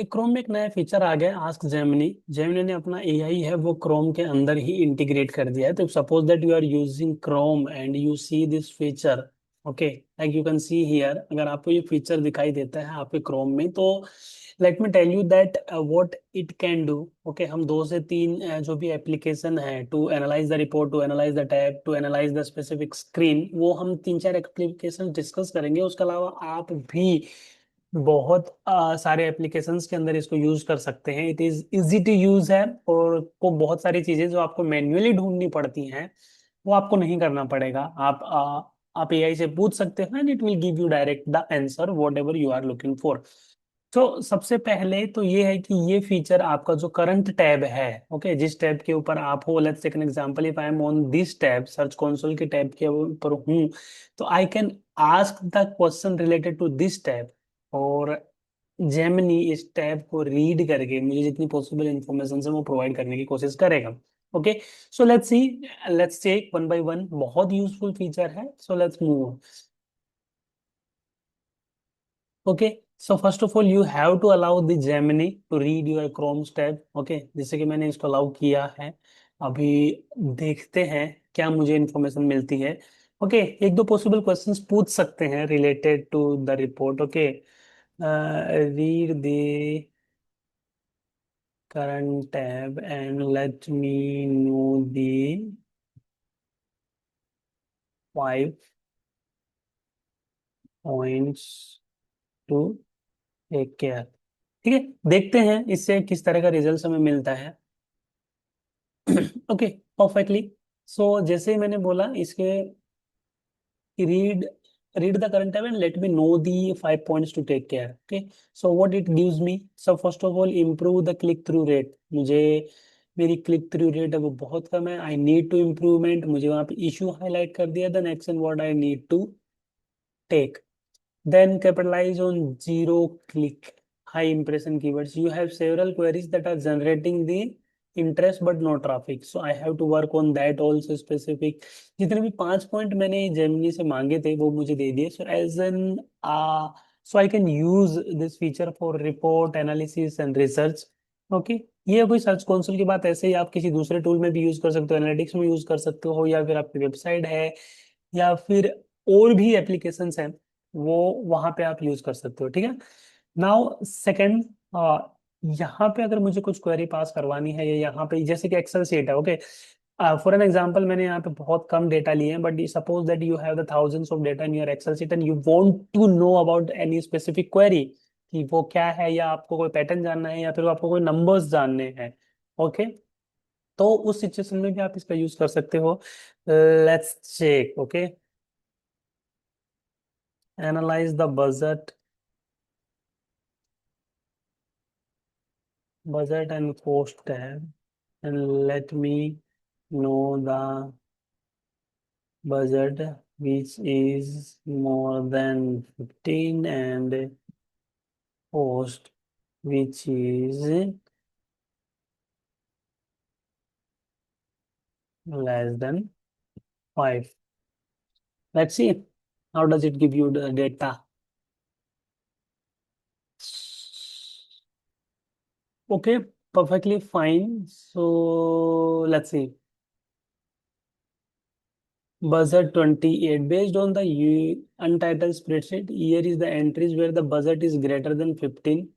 Chrome में एक नया फीचर आ गया, आस्क जेमिनी। जेमिनी ने अपना एआई है वो क्रोम के अंदर ही इंटीग्रेट कर दिया है। तो suppose that you are using Chrome and you see this feature, okay, like you can see here, अगर आपको ये फीचर दिखाई देता है आपके क्रोम में, तो let me tell you that what it can do. Okay, हम दो से तीन जो भी एप्लीकेशन है to analyse the report, to analyse the tab, to analyse the specific screen, वो हम तीन चार एप्लीकेशन डिस्कस करेंगे। उसके अलावा आप भी बहुत सारे एप्लीकेशंस के अंदर इसको यूज कर सकते हैं। It is easy to use है, और को बहुत सारी चीजें जो आपको मैन्युअली ढूंढनी पड़ती हैं वो आपको नहीं करना पड़ेगा। आप एआई से पूछ सकते हैं and it will give you direct the answer whatever you are looking for. तो सबसे पहले तो ये है कि ये फीचर आपका जो करंट टैब है, ओके, जिस टैब के ऊपर आप हो, let's take an example, if I am on this tab, search console के टैब के ऊपर हूँ, तो I can ask the question related to this tab, और जेमिनी इस टैब को रीड करके मुझे जितनी पॉसिबल इंफॉर्मेशन है वो प्रोवाइड करने की कोशिश करेगा। Okay, so let's see, let's check one by one. बहुत यूजफुल फीचर है, so let's move. Okay, so first of all you have to allow the Gemini to read your Chrome tab. Okay, जैसे कि मैंने इसको allow किया है। अभी देखते हैं क्या मुझे इंफॉर्मेशन मिलती है। ओके, एक दो पॉसिबल क्वेश्चंस पूछ सकते हैं related to the report. Okay, read the current tab and let me know the 5 points to take care। ठीक है, देखते हैं इससे किस तरह का रिजल्ट हमें मिलता है। Okay, perfectly. सो जैसे ही मैंने बोला इसके, read read the current tab and let me know the 5 points to take care। okay, so what it gives me, so first of all improve the click through rate। मुझे मेरी click through rate है वो बहुत कम है, आई need to improvement, मुझे वहां पे issue highlight कर दिया, then action what I need to take. Then capitalize on zero click high impression keywords। You have several queries that are generating the interest but no traffic, so I have to work on that also specific। जितने भी 5 point मैंने Gemini से मांगे थे वो मुझे दे दिए। So as an so I can use this feature for report analysis and research. Okay, ये कोई सर्च कंसोल की बात, ऐसे ही आप किसी दूसरे टूल में भी यूज कर सकते हो, एनालिटिक्स में यूज कर सकते हो, या फिर आपकी वेबसाइट है, या फिर और भी एप्लीकेशंस हैं, वो वहां पे आप यूज कर सकते हो। ठीक है, नाउ सेकंड, यहाँ पे अगर मुझे कुछ क्वेरी पास करवानी है, या यहाँ पे जैसे कि एक्सेल शीट है, ओके, फॉर एन एग्जांपल मैंने यहाँ पे बहुत कम डेटा लिए हैं, but suppose that you have the thousands of data in your Excel sheet and you want to know about any specific query, कि वो क्या है, या आपको कोई पैटर्न जानना है, या फिर आपको कोई नंबर्स जानने हैं। ओके, तो उस सिचुएशन में भी आप इसका यूज कर सकते हो। Let's check. Okay, analyze the budget and cost tab and let me know the budget which is more than 15 and cost which is less than 5। Let's see how does it give you the data। Okay, perfectly fine, so let's see। Budget 28 based on the untitled spreadsheet, here is the entries where the budget is greater than 15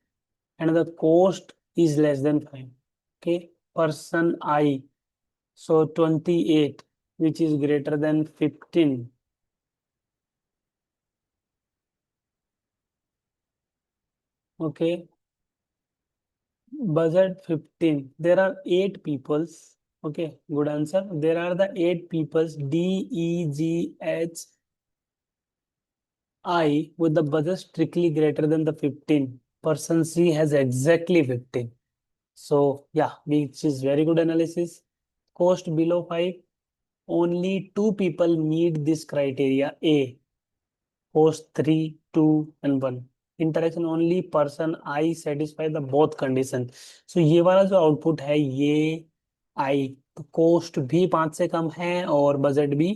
and the cost is less than 5। Okay, person I, so 28 which is greater than 15। Okay, budget 15, there are 8 peoples। Okay, good answer, there are the 8 peoples DEGH I with the budget strictly greater than the 15, person C has exactly 15। So yeah, which is very good analysis। Cost below 5, only 2 people meet this criteria A, cost 3, 2 and 1। Interaction only person I satisfy the both condition। So ये वाला जो output है ये I, तो cost भी 5 से कम है और बजट भी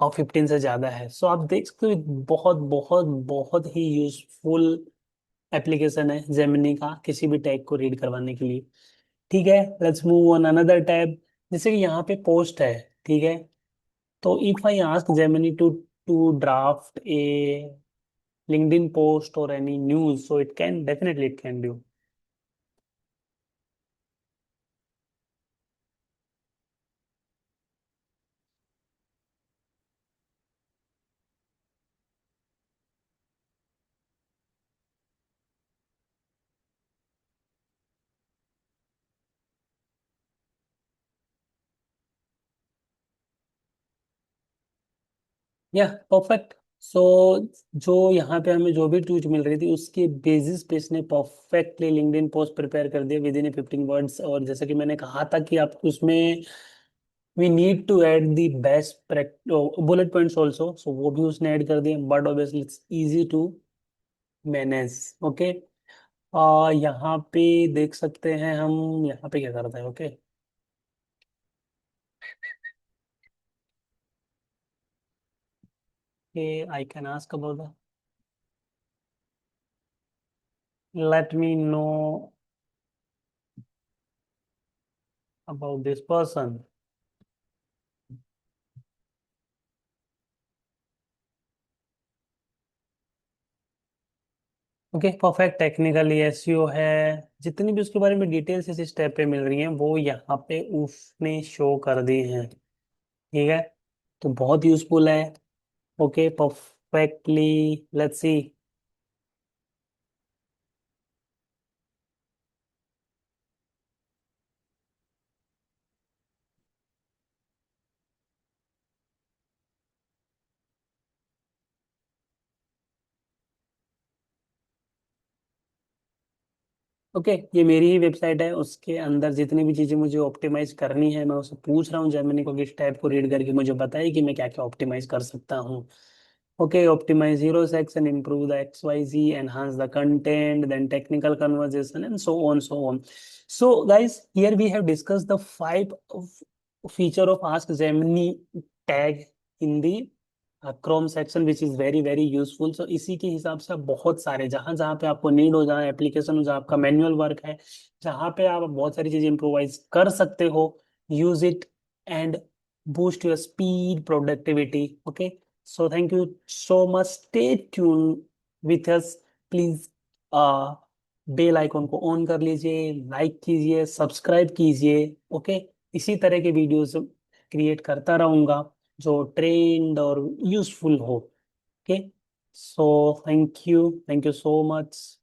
और 15 से ज्यादा है। सो आप देख सकते हो बहुत बहुत बहुत ही यूजफुल एप्लीकेशन है जेमिनी का किसी भी टैग को रीड करवाने के लिए। ठीक है, let's move on another tab. जैसे कि यहाँ पे पोस्ट है, ठीक है। तो if I ask Gemini to draft a LinkedIn post और any news, so it can definitely it can do. या परफेक्ट। सो जो यहाँ पे हमें जो भी ट्वीट मिल रही थी उसके बेसिस पे इसने परफेक्टली लिंक्डइन पोस्ट प्रिपेयर कर दिया विद इन 15 वर्ड्स। और जैसे कि मैंने कहा था कि आप उसमें we need to add the best bullet points also, so वो भी उसने ऐड कर दिए, but obviously it's easy to manage. Okay, यहाँ पे देख सकते हैं हम, यहाँ पे क्या करते हैं। Okay, I can ask about, let me know about this person. Okay perfect, technically SEO है। जितनी भी उसके बारे में डिटेल्स इस स्टेप पे मिल रही हैं वो यहाँ पे उसने शो कर दी हैं। ठीक है, तो बहुत यूजफुल है। Okay perfectly, let's see. Okay, ये मेरी ही वेबसाइट है, उसके अंदर जितनी भी चीज़ें मुझे ऑप्टिमाइज करनी है मैं उसे पूछ रहा हूँ जेमिनी को, किस टाइप को रीड करके मुझे बताए कि मैं क्या क्या ऑप्टिमाइज कर सकता हूँ। Okay, optimize hero section, improve the XYZ, enhance the content, then technical conversation, and so on, so on. So, guys, here we have discussed the five feature of Ask Gemini tag in the Chrome section, which is very very useful. So, इसी के हिसाब से आप बहुत सारे जहाँ जहाँ पे आपको नीड हो, जहाँ एप्लीकेशन हो, जहाँ आपका मैनुअल वर्क है, जहाँ पे आप बहुत सारी चीजें इम्प्रोवाइज कर सकते हो, use it and boost your speed productivity. Okay, so thank you so much. Stay tuned with us. Please bell icon को ऑन कर लीजिए, लाइक कीजिए, सब्सक्राइब कीजिए। ओके, इसी तरह के वीडियोस क्रिएट करता रहूंगा जो ट्रेंड और यूजफुल हो। Okay, so thank you so much.